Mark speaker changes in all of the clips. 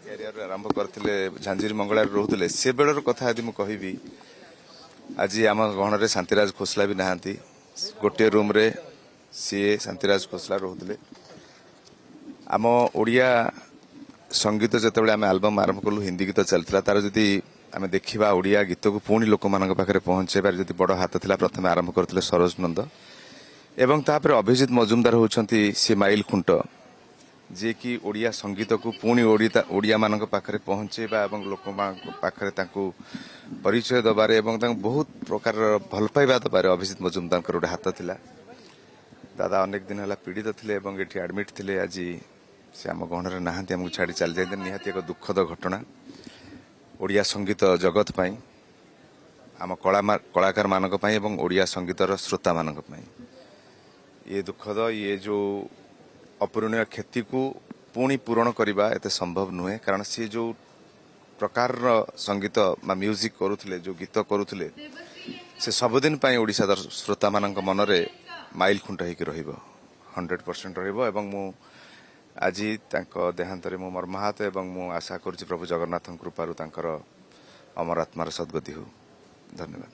Speaker 1: Career ଆରମ୍ଭ କରିଥିଲେ ଝାଞ୍ଜିରି ମଙ୍ଗଳାରେ ରହୁଥିଲେ ସେ ବେଳର କଥା ଯଦି ମୁଁ କହିବି ଆଜି ଆମ ଗହଣରେ ଶାନ୍ତିରାଜ ଖୋସଲା ବି ନାହାନ୍ତି ଗୋଟିଏ ରୁମ୍ରେ ସିଏ ଶାନ୍ତିରାଜ ଖୋସଲା ରହୁଥିଲେ ଆମ ଓଡ଼ିଆ ସଙ୍ଗୀତ ଯେତେବେଳେ ଆମେ ଆଲବମ୍ ଆରମ୍ଭ କଲୁ ହିନ୍ଦୀ ଗୀତ ଚାଲିଥିଲା ତାର ଯଦି ଆମେ ଦେଖିବା ଓଡ଼ିଆ ଗୀତକୁ ପୁଣି ଲୋକମାନଙ୍କ ପାଖରେ ପହଞ୍ଚାଇବାର ଯଦି ବଡ଼ ହାତ ଥିଲା ପ୍ରଥମେ ଆରମ୍ଭ କରିଥିଲେ ସରୋଜ ନନ୍ଦ ଏବଂ ତାପରେ ଅଭିଜିତ ମଜୁମଦାର ହେଉଛନ୍ତି ସେ ମାଇଲ ଖୁଣ୍ଟ ଯିଏକି ଓଡ଼ିଆ ସଙ୍ଗୀତକୁ ପୁଣି ଓଡ଼ିଆମାନଙ୍କ ପାଖରେ ପହଞ୍ଚାଇବା ଏବଂ ଲୋକମାନଙ୍କ ପାଖରେ ତାଙ୍କୁ ପରିଚୟ ଦେବାରେ ଏବଂ ତାଙ୍କୁ ବହୁତ ପ୍ରକାରର ଭଲ ପାଇବା ଦେବାରେ ଅଭିଜିତ ମଜୁମଦାରଙ୍କର ଗୋଟେ ହାତ ଥିଲା ଦାଦା ଅନେକ ଦିନ ହେଲା ପୀଡ଼ିତ ଥିଲେ ଏବଂ ଏଠି ଆଡମିଟ୍ ଥିଲେ ଆଜି ସେ ଆମ ଗହଣରେ ନାହାନ୍ତି ଆମକୁ ଛାଡ଼ି ଚାଲି ଯାଇଛନ୍ତି ନିହାତି ଏକ ଦୁଃଖଦ ଘଟଣା ଓଡ଼ିଆ ସଙ୍ଗୀତ ଜଗତ ପାଇଁ ଆମ କଳାକାରମାନଙ୍କ ପାଇଁ ଏବଂ ଓଡ଼ିଆ ସଙ୍ଗୀତର ଶ୍ରୋତାମାନଙ୍କ ପାଇଁ ଇଏ ଦୁଃଖଦ ଇଏ ଯେଉଁ ଅପୂରଣୀୟ କ୍ଷତିକୁ ପୁଣି ପୂରଣ କରିବା ଏତେ ସମ୍ଭବ ନୁହେଁ କାରଣ ସିଏ ଯେଉଁ ପ୍ରକାରର ସଙ୍ଗୀତ ବା ମ୍ୟୁଜିକ୍ କରୁଥିଲେ ଯେଉଁ ଗୀତ କରୁଥିଲେ ସେ ସବୁଦିନ ପାଇଁ ଓଡ଼ିଶାର ଶ୍ରୋତାମାନଙ୍କ ମନରେ ମାଇଲ ଖୁଣ୍ଟ ହେଇକି ରହିବ 100% ରହିବ ଏବଂ ମୁଁ ଆଜି ତାଙ୍କ ଦେହାନ୍ତରେ ମୁଁ ମର୍ମାହତ ଏବଂ ମୁଁ ଆଶା କରୁଛି ପ୍ରଭୁ ଜଗନ୍ନାଥଙ୍କ କୃପାରୁ ତାଙ୍କର ଅମର ଆତ୍ମାର ସଦ୍ଗତି ହେଉ ଧନ୍ୟବାଦ।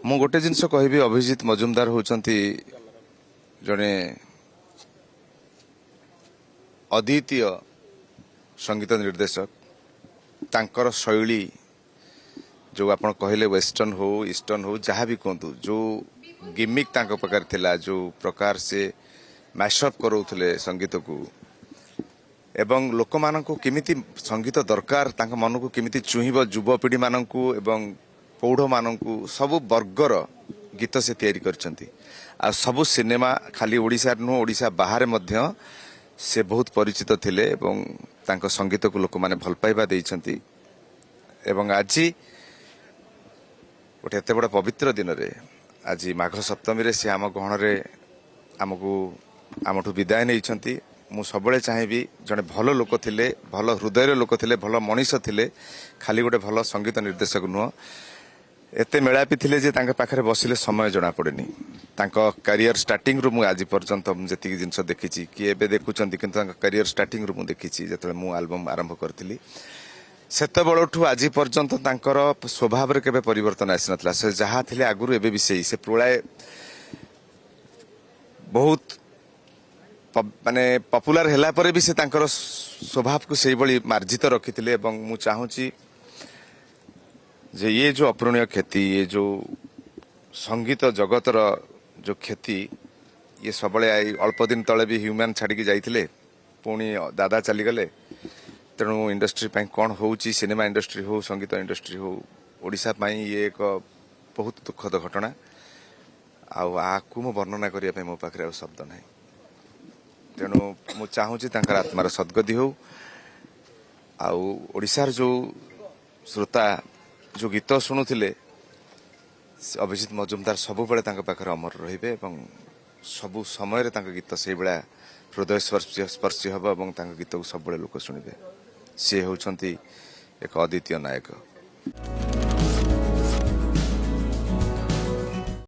Speaker 1: ମୁଁ ଗୋଟେ ଜିନିଷ କହିବି ଅଭିଜିତ ମଜୁମଦାର ହେଉଛନ୍ତି ଜଣେ ଅଦ୍ୱିତୀୟ ସଙ୍ଗୀତ ନିର୍ଦ୍ଦେଶକ ତାଙ୍କର ଶୈଳୀ ଯେଉଁ ଆପଣ କହିଲେ ୱେଷ୍ଟର୍ଣ୍ଣ ହଉ ଇଷ୍ଟର୍ଣ୍ଣ ହଉ ଯାହା ବି କୁହନ୍ତୁ ଯେଉଁ ଗିମିକ୍ ତାଙ୍କ ପାଖରେ ଥିଲା ଯେଉଁ ପ୍ରକାର ସେ ମ୍ୟାସଅପ୍ କରାଉଥିଲେ ସଙ୍ଗୀତକୁ ଏବଂ ଲୋକମାନଙ୍କୁ କେମିତି ସଙ୍ଗୀତ ଦରକାର ତାଙ୍କ ମନକୁ କେମିତି ଛୁଇଁବ ଯୁବପିଢ଼ିମାନଙ୍କୁ ଏବଂ ପୌଢ଼ମାନଙ୍କୁ ସବୁ ବର୍ଗର ଗୀତ ସେ ତିଆରି କରିଛନ୍ତି ଆଉ ସବୁ ସିନେମା ଖାଲି ଓଡ଼ିଶାରେ ନୁହଁ ଓଡ଼ିଶା ବାହାରେ ମଧ୍ୟ ସେ ବହୁତ ପରିଚିତ ଥିଲେ ଏବଂ ତାଙ୍କ ସଙ୍ଗୀତକୁ ଲୋକମାନେ ଭଲ ପାଇବା ଦେଇଛନ୍ତି ଏବଂ ଆଜି ଗୋଟେ ଏତେ ବଡ଼ ପବିତ୍ର ଦିନରେ ଆଜି ମାଘ ସପ୍ତମୀରେ ସେ ଆମ ଗହଣରେ ଆମଠୁ ବିଦାୟ ନେଇଛନ୍ତି ମୁଁ ସବୁବେଳେ ଚାହିଁବି ଜଣେ ଭଲ ଲୋକ ଥିଲେ ଭଲ ହୃଦୟର ଲୋକ ଥିଲେ ଭଲ ମଣିଷ ଥିଲେ ଖାଲି ଗୋଟେ ଭଲ ସଙ୍ଗୀତ ନିର୍ଦ୍ଦେଶକ ନୁହଁ ଏତେ ମେଳାପି ଥିଲେ ଯେ ତାଙ୍କ ପାଖରେ ବସିଲେ ସମୟ ଜଣାପଡ଼େନି ତାଙ୍କ କ୍ୟାରିୟର ଷ୍ଟାର୍ଟିଂରୁ ମୁଁ ଆଜି ପର୍ଯ୍ୟନ୍ତ ଯେତିକି ଜିନିଷ ଦେଖିଛି କିଏ ଏବେ ଦେଖୁଛନ୍ତି କିନ୍ତୁ ତାଙ୍କ କ୍ୟାରିୟର ଷ୍ଟାର୍ଟିଂରୁ ମୁଁ ଦେଖିଛି ଯେତେବେଳେ ମୁଁ ଆଲବମ୍ ଆରମ୍ଭ କରିଥିଲି ସେତେବେଳଠୁ ଆଜି ପର୍ଯ୍ୟନ୍ତ ତାଙ୍କର ସ୍ୱଭାବରେ କେବେ ପରିବର୍ତ୍ତନ ଆସିନଥିଲା ସେ ଯାହା ଥିଲେ ଆଗରୁ ଏବେ ବି ସେ ପୁଳାଏ ବହୁତ ମାନେ ପପୁଲାର ହେଲା ପରେ ବି ସେ ତାଙ୍କର ସ୍ୱଭାବକୁ ସେଇଭଳି ମାର୍ଜିତ ରଖିଥିଲେ ଏବଂ ମୁଁ ଚାହୁଁଛି ଯେ ଇଏ ଯେଉଁ ଅପୂରଣୀୟ କ୍ଷତି ଇଏ ଯେଉଁ ସଙ୍ଗୀତ ଜଗତର ଯେଉଁ କ୍ଷତି ଇଏ ସବୁବେଳେ ଅଳ୍ପ ଦିନ ତଳେ ବି ହ୍ୟୁମାନ୍ ଛାଡ଼ିକି ଯାଇଥିଲେ ପୁଣି ଦାଦା ଚାଲିଗଲେ ତେଣୁ ଇଣ୍ଡଷ୍ଟ୍ରି ପାଇଁ କ'ଣ ହେଉଛି ସିନେମା ଇଣ୍ଡଷ୍ଟ୍ରି ହେଉ ସଙ୍ଗୀତ ଇଣ୍ଡଷ୍ଟ୍ରି ହେଉ ଓଡ଼ିଶା ପାଇଁ ଇଏ ଏକ ବହୁତ ଦୁଃଖଦ ଘଟଣା ଆଉ ଆକୁ ମୁଁ ବର୍ଣ୍ଣନା କରିବା ପାଇଁ ମୋ ପାଖରେ ଆଉ ଶବ୍ଦ ନାହିଁ ତେଣୁ ମୁଁ ଚାହୁଁଛି ତାଙ୍କର ଆତ୍ମାର ସଦ୍ଗତି ହେଉ ଆଉ ଓଡ଼ିଶାର ଯେଉଁ ଶ୍ରୋତା ଯେଉଁ ଗୀତ ଶୁଣୁଥିଲେ ଅଭିଜିତ ମଜୁମଦାର ସବୁବେଳେ ତାଙ୍କ ପାଖରେ ଅମର ରହିବେ ଏବଂ ସବୁ ସମୟରେ ତାଙ୍କ ଗୀତ ସେଇଭଳିଆ ହୃଦୟ ସ୍ପର୍ଶୀ ହେବ ଏବଂ ତାଙ୍କ ଗୀତକୁ ସବୁବେଳେ ଲୋକ ଶୁଣିବେ ସେ ହେଉଛନ୍ତି ଏକ ଅଦ୍ୱିତୀୟ ନାୟକ।